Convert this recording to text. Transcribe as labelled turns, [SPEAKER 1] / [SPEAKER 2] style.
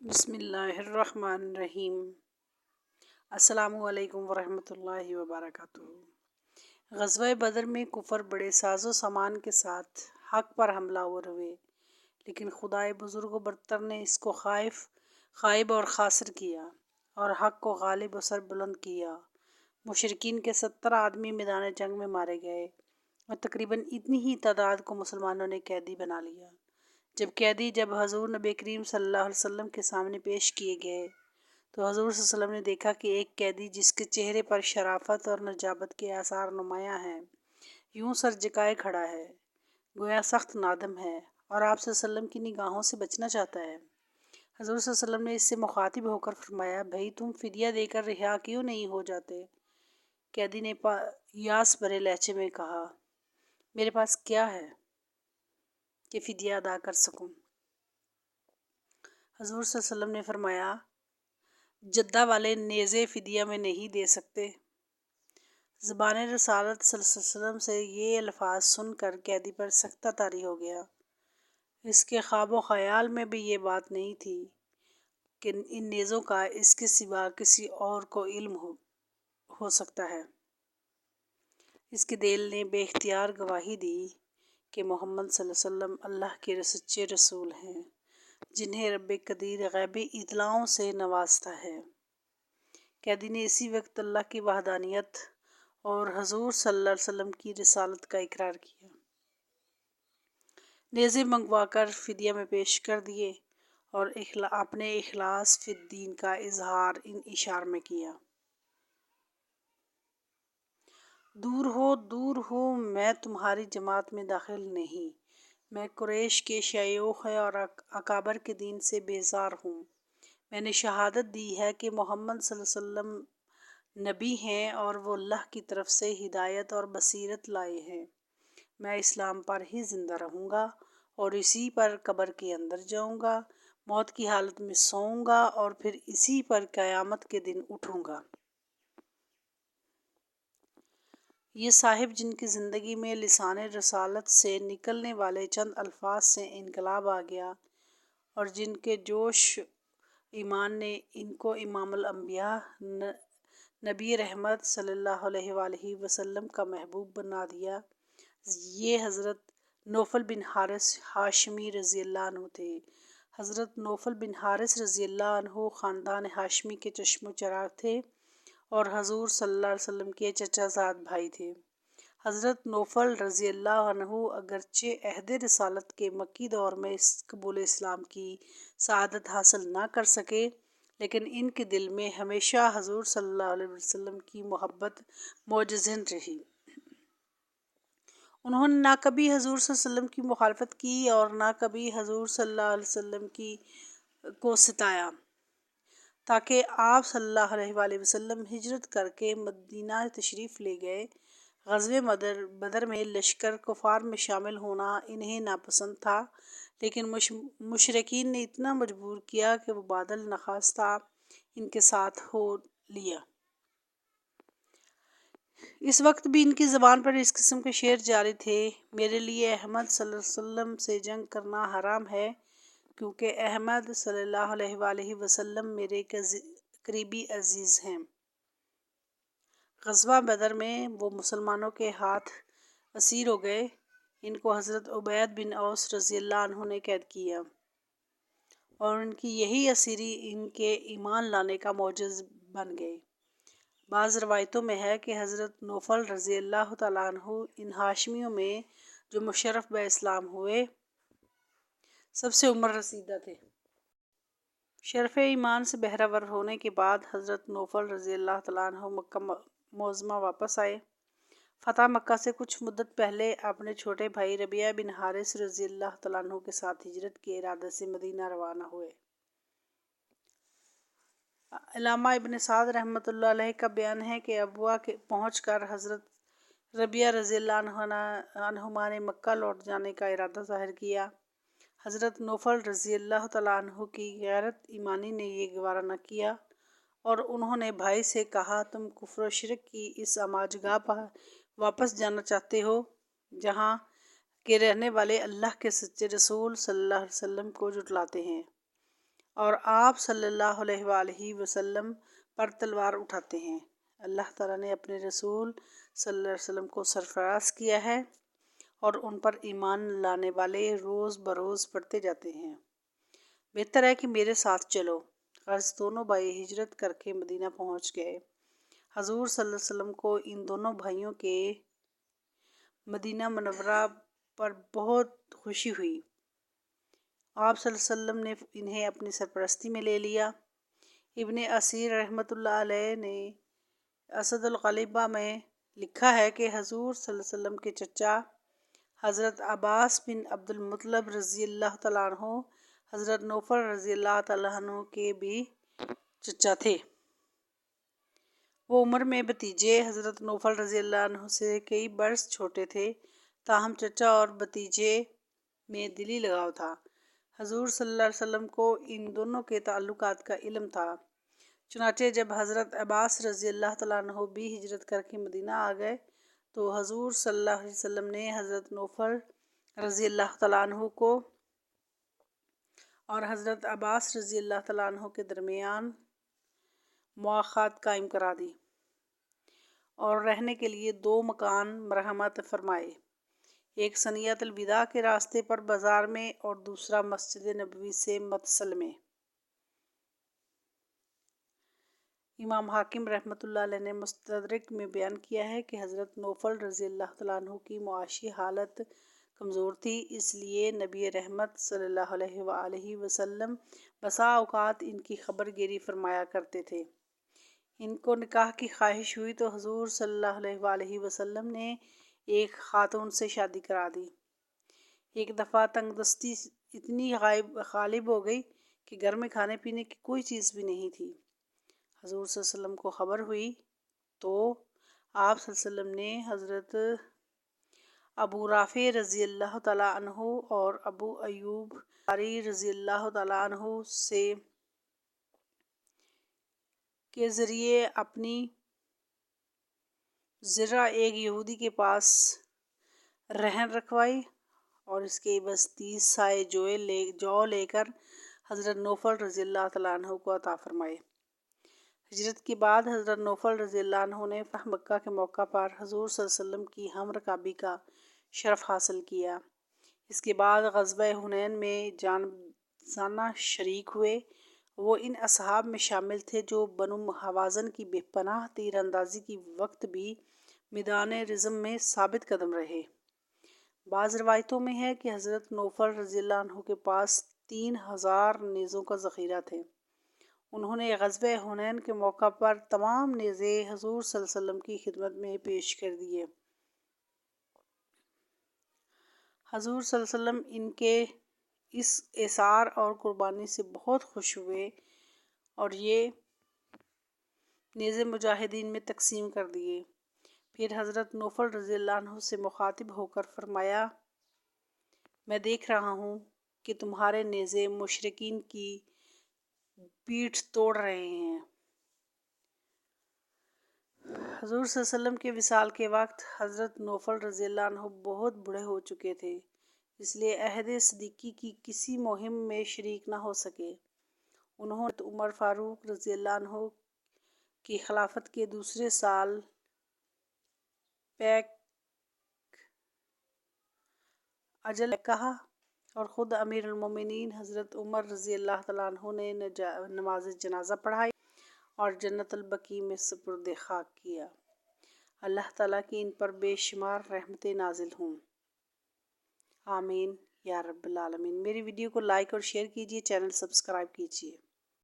[SPEAKER 1] بسم اللہ الرحمن الرحیم۔ السلام علیکم ورحمۃ اللہ وبرکاتہ۔ غزوہ بدر میں کفر بڑے ساز و سامان کے ساتھ حق پر حملہ آور ہوئے، لیکن خدائے بزرگ و برتر نے اس کو خائب اور خاسر کیا اور حق کو غالب و سر بلند کیا۔ مشرکین کے 70 آدمی میدان جنگ میں مارے گئے اور تقریباً اتنی ہی تعداد کو مسلمانوں نے قیدی بنا لیا۔ جب حضور نبی کریم صلی اللہ علیہ وسلم کے سامنے پیش کیے گئے تو حضور صلی اللہ علیہ وسلم نے دیکھا کہ ایک قیدی جس کے چہرے پر شرافت اور نجابت کے آثار نمایاں ہیں، یوں سر جھکائے کھڑا ہے، گویا سخت نادم ہے اور آپ صلی اللہ علیہ وسلم کی نگاہوں سے بچنا چاہتا ہے۔ حضور صلی اللہ علیہ وسلم نے اس سے مخاطب ہو کر فرمایا، بھئی تم فدیہ دے کر رہا کیوں نہیں ہو جاتے؟ قیدی نے یاس بھرے لہجے میں کہا، میرے پاس کیا ہے کہ فدیہ ادا کر سکوں؟ حضور صلی اللہ علیہ وسلم نے فرمایا، جدہ والے نیزے فدیہ میں نہیں دے سکتے۔ زبان رسالت صلی اللہ علیہ وسلم سے یہ الفاظ سن کر قیدی پر سختہ طاری ہو گیا۔ اس کے خواب و خیال میں بھی یہ بات نہیں تھی کہ ان نیزوں کا اس کے سوا کسی اور کو علم ہو سکتا ہے۔ اس کے دل نے بے اختیار گواہی دی کہ محمد صلی اللہ علیہ وسلم اللہ کے سچے رسول ہیں، جنہیں رب قدیر غیبی اطلاعوں سے نوازتا ہے۔ قیدی نے اسی وقت اللہ کی وحدانیت اور حضور صلی اللہ علیہ وسلم کی رسالت کا اقرار کیا۔ نیزے منگوا کر فدیہ میں پیش کر دیے اور اپنے اخلاص فی الدین کا اظہار ان اشعار میں کیا۔ دور ہو میں تمہاری جماعت میں داخل نہیں، میں قریش کے شیوخ اور اکابر کے دین سے بیزار ہوں۔ میں نے شہادت دی ہے کہ محمد صلی اللہ علیہ وسلم نبی ہیں اور وہ اللہ کی طرف سے ہدایت اور بصیرت لائے ہیں۔ میں اسلام پر ہی زندہ رہوں گا اور اسی پر قبر کے اندر جاؤں گا، موت کی حالت میں سوؤں گا اور پھر اسی پر قیامت کے دن اٹھوں گا۔ یہ صاحب جن کی زندگی میں لسان رسالت سے نکلنے والے چند الفاظ سے انقلاب آ گیا اور جن کے جوش ایمان نے ان کو امام الانبیاء نبی رحمت صلی اللہ علیہ وآلہ وسلم کا محبوب بنا دیا، یہ حضرت نوفل بن حارث ہاشمی رضی اللہ عنہ تھے۔ حضرت نوفل بن حارث رضی اللہ عنہ خاندان ہاشمی کے چشم و چراغ تھے اور حضور صلی اللہ علیہ وسلم کے چچا زاد بھائی تھے۔ حضرت نوفل رضی اللہ عنہ اگرچہ عہد رسالت کے مکی دور میں قبول اسلام کی سعادت حاصل نہ کر سکے، لیکن ان کے دل میں ہمیشہ حضور صلی اللہ علیہ وسلم کی محبت موج زند رہی۔ انہوں نے نہ کبھی حضور صلی اللہ علیہ وسلم کی مخالفت کی اور نہ کبھی حضور صلی اللہ علیہ وسلم کو ستایا، تاکہ آپ صلی اللہ علیہ وآلہ وسلم ہجرت کر کے مدینہ تشریف لے گئے۔ غزوہ بدر میں لشکر کفار میں شامل ہونا انہیں ناپسند تھا، لیکن مشرکین نے اتنا مجبور کیا کہ وہ بادل نخواستہ ان کے ساتھ ہو لیا۔ اس وقت بھی ان کی زبان پر اس قسم کے شعر جاری تھے، میرے لیے احمد صلی اللہ علیہ وسلم سے جنگ کرنا حرام ہے، کیونکہ احمد صلی اللہ علیہ وآلہ وسلم میرے قریبی عزیز ہیں۔ غزوہ بدر میں وہ مسلمانوں کے ہاتھ اسیر ہو گئے۔ ان کو حضرت عبید بن اوس رضی اللہ عنہ نے قید کیا اور ان کی یہی اسیری ان کے ایمان لانے کا موجب بن گئی۔ بعض روایتوں میں ہے کہ حضرت نوفل رضی اللہ تعالیٰ عنہ ان ہاشمیوں میں جو مشرف بہ اسلام ہوئے سب سے عمر رسیدہ تھے۔ شرف ایمان سے بہرہ ور ہونے کے بعد حضرت نوفل رضی اللہ تعالیٰ عنہ مکہ معظمہ واپس آئے۔ فتح مکہ سے کچھ مدت پہلے اپنے چھوٹے بھائی ربیعہ بن حارث رضی اللہ تعالیٰ عنہ کے ساتھ ہجرت کے ارادے سے مدینہ روانہ ہوئے۔ علامہ ابن سعد رحمۃ اللہ علیہ کا بیان ہے کہ ابوا پہنچ کر حضرت ربیعہ رضی اللہ عنہما نے مکہ لوٹ جانے کا ارادہ ظاہر کیا۔ حضرت نوفل رضی اللہ تعالیٰ عنہ کی غیرت ایمانی نے یہ گوارا نہ کیا اور انہوں نے بھائی سے کہا، تم کفر و شرک کی اس اماج گاہ پر واپس جانا چاہتے ہو جہاں کے رہنے والے اللہ کے سچے رسول صلی اللہ علیہ وسلم کو جھٹلاتے ہیں اور آپ صلی اللہ علیہ وسلم پر تلوار اٹھاتے ہیں۔ اللہ تعالیٰ نے اپنے رسول صلی اللہ علیہ وسلم کو سرفراز کیا ہے اور ان پر ایمان لانے والے روز بروز بڑھتے جاتے ہیں۔ بہتر ہے کہ میرے ساتھ چلو۔ غرض دونوں بھائی ہجرت کر کے مدینہ پہنچ گئے۔ حضور صلی اللہ علیہ وسلم کو ان دونوں بھائیوں کے مدینہ منورہ پر بہت خوشی ہوئی۔ آپ صلی اللہ علیہ وسلم نے انہیں اپنی سرپرستی میں لے لیا۔ ابن اسیر رحمۃ اللہ علیہ نے اسد الغالبہ میں لکھا ہے کہ حضور صلی اللہ علیہ وسلم کے چچا حضرت عباس بن عبد المطلب رضی اللہ تعالیٰ عنہ حضرت نوفل رضی اللہ تعالیٰ عنہ کے بھی چچا تھے۔ وہ عمر میں بھتیجے حضرت نوفل رضی اللہ عنہ سے کئی برس چھوٹے تھے، تاہم چچا اور بھتیجے میں دلی لگاؤ تھا۔ حضور صلی اللہ علیہ وسلم کو ان دونوں کے تعلقات کا علم تھا، چنانچہ جب حضرت عباس رضی اللہ تعالیٰ عنہ بھی ہجرت کر کے مدینہ آ گئے تو حضور صلی اللہ علیہ وسلم نے حضرت نوفل رضی اللہ تعالیٰ عنہ کو اور حضرت عباس رضی اللہ تعالیٰ عنہ کے درمیان مواخات قائم کرا دی اور رہنے کے لیے 2 مکان مرحمت فرمائے، ایک ثنیۃ الوداع کے راستے پر بازار میں اور دوسرا مسجد نبوی سے متصل میں۔ امام حاکم رحمۃ اللہ علیہ نے مستدرک میں بیان کیا ہے کہ حضرت نوفل رضی اللہ تعالیٰ عنہ کی معاشی حالت کمزور تھی، اس لیے نبی رحمت صلی اللہ علیہ وآلہ وسلم بسا اوقات ان کی خبر گیری فرمایا کرتے تھے۔ ان کو نکاح کی خواہش ہوئی تو حضور صلی اللہ علیہ وآلہ وسلم نے ایک خاتون سے شادی کرا دی۔ ایک دفعہ تنگ دستی اتنی غالب ہو گئی کہ گھر میں کھانے پینے کی کوئی چیز بھی نہیں تھی۔ حضور صلی اللہ علیہ وسلم کو خبر ہوئی تو آپ صلی اللہ علیہ وسلم نے حضرت ابو رافع رضی اللہ تعالیٰ عنہ اور ابو ایوب انصاری رضی اللہ تعالیٰ عنہ کے ذریعے اپنی زرہ ایک یہودی کے پاس رہن رکھوائی اور اس کے عوض 30 سائے جو لے کر حضرت نوفل رضی اللہ تعالیٰ عنہ کو عطا فرمائے۔ ہجرت کے بعد حضرت نوفل رضی اللہ عنہ نے فتح مکہ کے موقع پر حضور صلی اللہ علیہ وسلم کی ہم رکابی کا شرف حاصل کیا۔ اس کے بعد غزوہ حنین میں جانبازانہ شریک ہوئے۔ وہ ان اصحاب میں شامل تھے جو بنو حوازن کی بے پناہ تیر اندازی کی وقت بھی میدان رزم میں ثابت قدم رہے۔ بعض روایتوں میں ہے کہ حضرت نوفل رضی اللہ عنہ کے پاس 3000 نیزوں کا ذخیرہ تھے۔ انہوں نے غزوہ حنین کے موقع پر تمام نیزے حضور صلی اللہ علیہ وسلم کی خدمت میں پیش کر دیے۔ حضور صلی اللہ علیہ وسلم ان کے اس ایثار اور قربانی سے بہت خوش ہوئے اور یہ نیزے مجاہدین میں تقسیم کر دیے۔ پھر حضرت نوفل رضی اللہ عنہ سے مخاطب ہو کر فرمایا، میں دیکھ رہا ہوں کہ تمہارے نیزے مشرکین کی پیٹھ توڑ رہے ہیں۔ حضور صلی اللہ علیہ وسلم کے وصال کے وقت حضرت نوفل رضی اللہ عنہ بہت بوڑھے ہو چکے تھے، اس لیے عہد صدیقی کی کسی مہم میں شریک نہ ہو سکے۔ انہوں نے عمر فاروق رضی اللہ عنہ کی خلافت کے دوسرے سال پیک اجل کہا اور خود امیر المومنین حضرت عمر رضی اللہ تعالیٰ عنہ نے نماز جنازہ پڑھائی اور جنت البقیع میں سپرد خاک کیا۔ اللہ تعالیٰ کی ان پر بے شمار رحمتیں نازل ہوں۔ آمین یا رب العالمین۔ میری ویڈیو کو لائک اور شیئر کیجیے، چینل سبسکرائب کیجیے۔